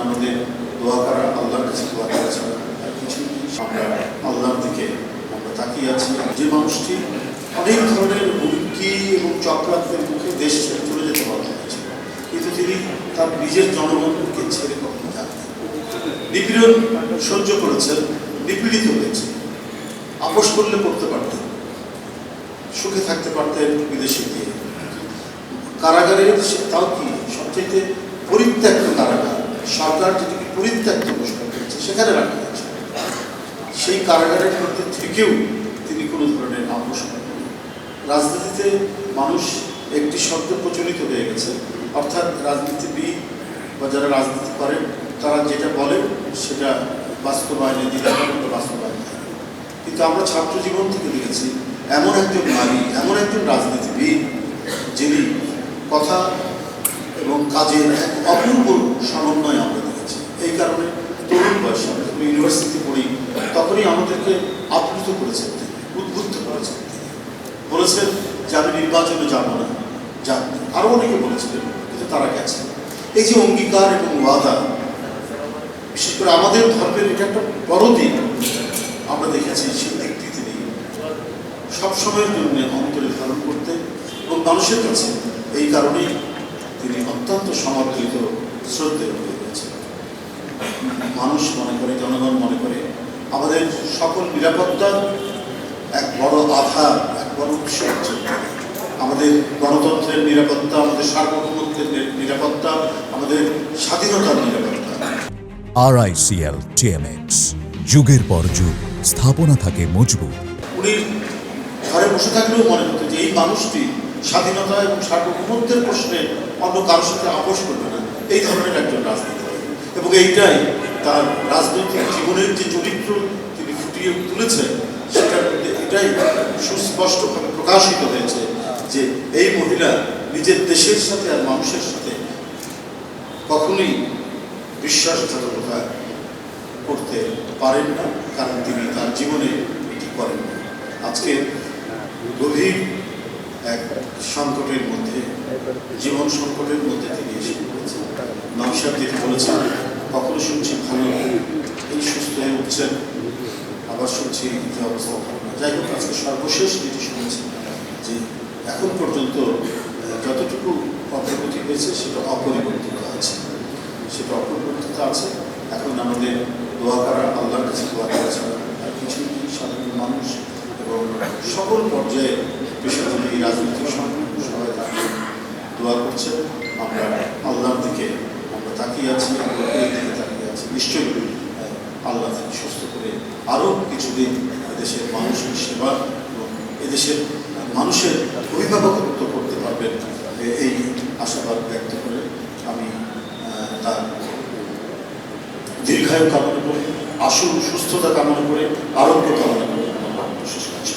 আমাদের দোয়া করা, আল্লাহর কাছে দোয়া করা ছাড়া আর কিছু আমরা আল্লাহর দিকে আমরা তাকিয়ে আছি। যে মানুষটি অনেক ধরনের হুমকি এবং চক্রান্তের মুখে দেশ ছেড়ে চলে যেতে বাধ্য হয়েছে, কিন্তু তিনি তার নিজের জনগণকে ছেড়ে কখনো যাননি। নিপীড়ন সহ্য করেছেন, নিপীড়িত হয়েছে, আপোষ করলে করতে পারতেন, সুখে থাকতে পারতেন বিদেশে গিয়ে। কারাগারে তাও কি সবচেয়ে পরিত্যক্ত কারাগার, সরকার যেটিকে পরিত্যক্ত ঘোষণা করেছে সেখানে রাখা হয়েছে। সেই কারাগারের মধ্যে থেকেও তিনি কোনো ধরনের আপোষ করেন। রাজনীতিতে মানুষ একটি শব্দ প্রচলিত হয়ে গেছে, অর্থাৎ রাজনীতিবিদ বা যারা রাজনীতি করেন তারা যেটা বলেন সেটা বাস্তবায়নে দ্বিধাদ্বন্দ্ব বাস্তবায়ন থাকে। কিন্তু আমরা ছাত্র জীবন থেকে দেখেছি এমন একজন নারী, এমন একজন রাজনীতিবিদ যিনি কথা এবং কাজের এক অপূর্ব সমন্বয় আমরা দেখেছি। এই কারণে তরুণ বয়সে আমরা যখন ইউনিভার্সিটি পড়ি তখনই আমাদেরকে আপ্লুত করেছেন, উদ্বুদ্ধ করেছেন। বলেছেন যে আমি নির্বাচনে যাব না, যান। আরও অনেকে বলেছিলেন, কিন্তু তারা গেছেন। এই যে অঙ্গীকার এবং ওয়াদা, বিশেষ করে আমাদের ধর্মের এটা একটা বড় দিক আমরা দেখেছি। সেই দিকটি তিনি সবসময়ের জন্য অন্তরে ধারণ করতে এবং মানুষের কাছে এই কারণেই তিনি অত্যন্ত সমর্থিত, শ্রদ্ধেয় হয়ে গেছেন। মানুষ মনে করে, জনগণ মনে করে আমাদের সকল নিরাপত্তা এক বড় আধার, এক বড় উৎস হচ্ছে আমাদের গণতন্ত্রের নিরাপত্তা, আমাদের সার্বভৌমত্বের নিরাপত্তা, আমাদের স্বাধীনতার নিরাপত্তা। RICL TMX, যুগের পর যুগ স্থাপনা থাকে মজবুত। উনি ঘরে বসে থাকলেও মনে হতো যে এই মানুষটি স্বাধীনতা এবং সার্বভৌমত্বের প্রশ্নে অন্য কারোর সাথে আপোষ করবে না, এই ধরনের একজন রাজনীতিবিদ। এবং এইটাই তার রাজনৈতিক জীবনের যে চরিত্র তিনি ফুটিয়ে তুলেছেন সেটার মধ্যে এটাই সুস্পষ্টভাবে প্রকাশিত হয়েছে যে এই মহিলা নিজের দেশের সাথে আর মানুষের সাথে কখনোই বিশ্বাসঘাতকতা করতে পারেন না, কারণ তিনি তার জীবনে এটি করেন না। আজকে গভীর এক সংকটের মধ্যে, জীবন সংকটের মধ্যে তিনি এসে পড়েছেন। নওশাদ যেটি বলেছেন, কখনো শুনছি ভালো, এই সুস্থ হয়ে উঠছেন, আবার শুনছি যে অবস্থা ভালো না। যাই হোক, আজকে সর্বশেষ যেটি শুনেছি যে এখন পর্যন্ত যতটুকু অগ্রগতি হয়েছে সেটা অপরিবর্তিত আছে, সেটা অপরিবর্তিত আছে। এখন আমাদের দোয়া করা, আল্লাহর কাছে দোয়া করা ছাড়া আর কিছু সাধারণ মানুষ এবং সকল পর্যায়ে পেশাজীবী রাজনৈতিক সবাই তাকে দোয়া করছে। আমরা আল্লাহর দিকে আমরা তাকিয়ে আছি, আমরা এই দিকে তাকিয়ে আছি। নিশ্চয়ই আল্লাহ সুস্থ করে আরও কিছুদিন এদেশের মানুষের সেবা এবং এদেশের মানুষের অভিভাবকত্ব করতে পারবেন, এই আশাবাদ ব্যক্ত করে আমি তার দীর্ঘায়ু কামনা করে, আশু সুস্থতা কামনা করে, আরোগ্য কামনা করে শেষ করছি।